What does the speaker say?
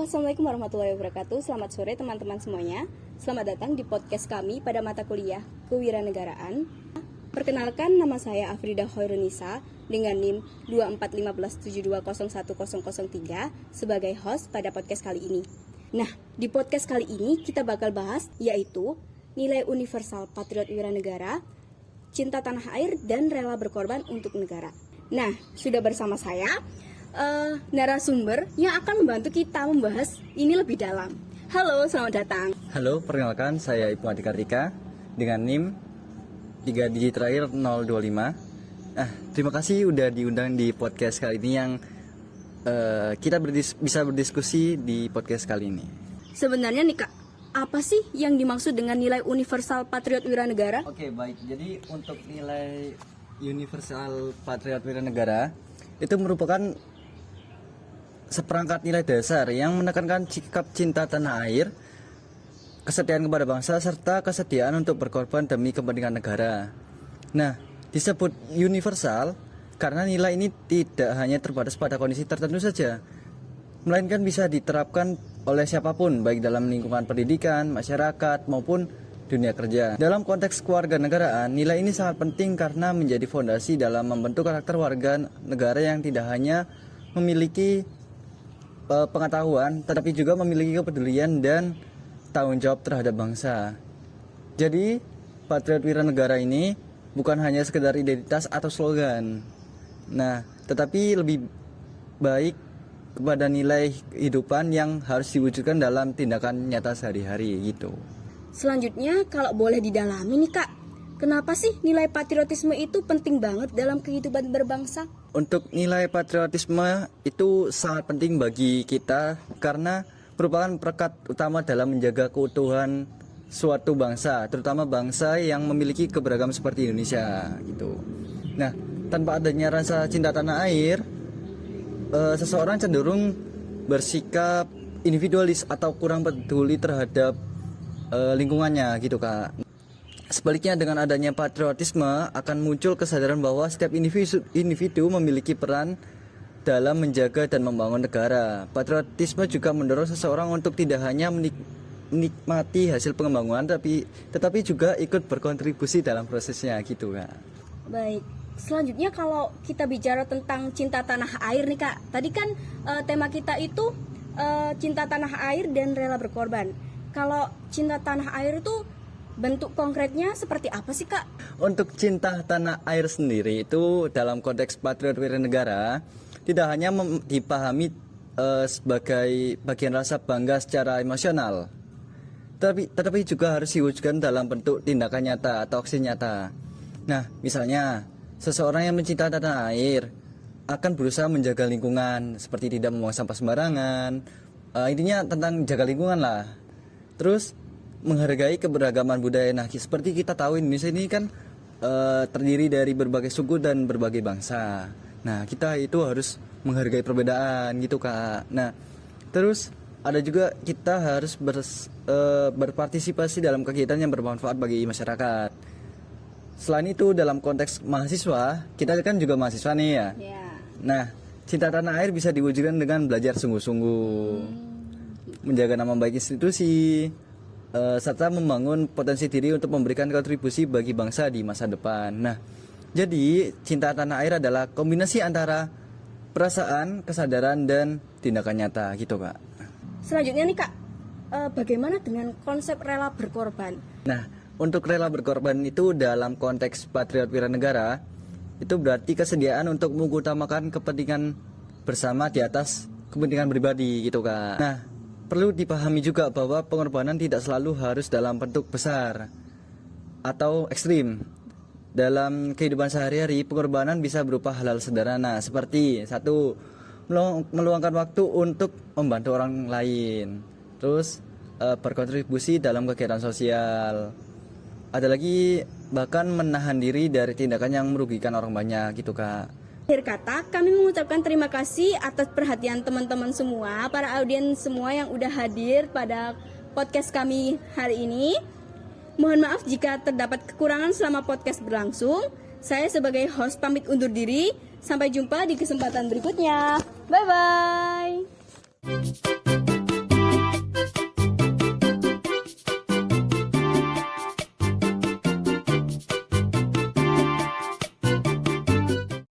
Assalamualaikum warahmatullahi wabarakatuh. Selamat sore teman-teman semuanya. Selamat datang di podcast kami pada mata kuliah Kewiranegaraan. Perkenalkan, nama saya Afrida Khairunisa dengan NIM 241572010003 sebagai host pada podcast kali ini. Nah, di podcast kali ini kita bakal bahas yaitu nilai universal patriot wiranegara, cinta tanah air, dan rela berkorban untuk negara. Nah, sudah bersama saya narasumber yang akan membantu kita membahas ini lebih dalam. Halo, selamat datang. Halo, perkenalkan saya Ibnu Adi Kartika dengan NIM 3 digit terakhir 025. Terima kasih udah diundang di podcast kali ini yang kita bisa berdiskusi di podcast kali ini. Sebenarnya nih Kak, apa sih yang dimaksud dengan nilai universal patriot wiranegara? Oke, baik. Jadi untuk nilai universal patriot wiranegara itu merupakan seperangkat nilai dasar yang menekankan sikap cinta tanah air, kesetiaan kepada bangsa, serta kesediaan untuk berkorban demi kepentingan negara. Nah, disebut universal karena nilai ini tidak hanya terbatas pada kondisi tertentu saja, melainkan bisa diterapkan oleh siapapun, baik dalam lingkungan pendidikan, masyarakat, maupun dunia kerja. Dalam konteks kewarganegaraan, nilai ini sangat penting karena menjadi fondasi dalam membentuk karakter warga negara yang tidak hanya memiliki pengetahuan, tetapi juga memiliki kepedulian dan tanggung jawab terhadap bangsa. Jadi, patriot wiranegara ini bukan hanya sekedar identitas atau slogan. Nah, tetapi lebih baik kepada nilai kehidupan yang harus diwujudkan dalam tindakan nyata sehari-hari gitu. Selanjutnya, kalau boleh didalami nih Kak, kenapa sih nilai patriotisme itu penting banget dalam kehidupan berbangsa? Untuk nilai patriotisme itu sangat penting bagi kita karena merupakan perekat utama dalam menjaga keutuhan suatu bangsa, terutama bangsa yang memiliki keberagaman seperti Indonesia gitu. Nah, tanpa adanya rasa cinta tanah air, seseorang cenderung bersikap individualis atau kurang peduli terhadap lingkungannya gitu Kak. Sebaliknya, dengan adanya patriotisme akan muncul kesadaran bahwa setiap individu memiliki peran dalam menjaga dan membangun negara. Patriotisme juga mendorong seseorang untuk tidak hanya menikmati hasil pengembangan tetapi juga ikut berkontribusi dalam prosesnya gitu Kak. Baik, selanjutnya kalau kita bicara tentang cinta tanah air nih Kak, tadi kan tema kita itu cinta tanah air dan rela berkorban. Kalau cinta tanah air itu bentuk konkretnya seperti apa sih Kak? Untuk cinta tanah air sendiri itu dalam konteks patriot wiranegara tidak hanya dipahami sebagai bagian rasa bangga secara emosional, tetapi juga harus diwujudkan dalam bentuk tindakan nyata atau aksi nyata. Nah, misalnya seseorang yang mencinta tanah air akan berusaha menjaga lingkungan seperti tidak membuang sampah sembarangan. Intinya tentang jaga lingkungan lah. Terus menghargai keberagaman budaya. Nah, seperti kita tahu Indonesia ini kan terdiri dari berbagai suku dan berbagai bangsa. Nah, kita itu harus menghargai perbedaan gitu Kak. Nah, terus ada juga kita harus berpartisipasi dalam kegiatan yang bermanfaat bagi masyarakat. Selain itu, dalam konteks mahasiswa, kita kan juga mahasiswa nih ya. Nah, cinta tanah air bisa diwujudkan dengan belajar sungguh-sungguh, menjaga nama baik institusi, serta membangun potensi diri untuk memberikan kontribusi bagi bangsa di masa depan. Nah, jadi cinta tanah air adalah kombinasi antara perasaan, kesadaran, dan tindakan nyata gitu Kak. Selanjutnya nih Kak, bagaimana dengan konsep rela berkorban? Nah, untuk rela berkorban itu dalam konteks patriot wiranegara itu berarti kesediaan untuk mengutamakan kepentingan bersama di atas kepentingan pribadi gitu Kak. Nah, perlu dipahami juga bahwa pengorbanan tidak selalu harus dalam bentuk besar atau ekstrim. Dalam kehidupan sehari-hari, pengorbanan bisa berupa hal-hal sederhana seperti 1. Meluangkan waktu untuk membantu orang lain. Terus berkontribusi dalam kegiatan sosial. Ada lagi bahkan menahan diri dari tindakan yang merugikan orang banyak gitu Kak. Akhir kata, kami mengucapkan terima kasih atas perhatian teman-teman semua, para audiens semua yang udah hadir pada podcast kami hari ini. Mohon maaf jika terdapat kekurangan selama podcast berlangsung. Saya sebagai host pamit undur diri. Sampai jumpa di kesempatan berikutnya. Bye-bye.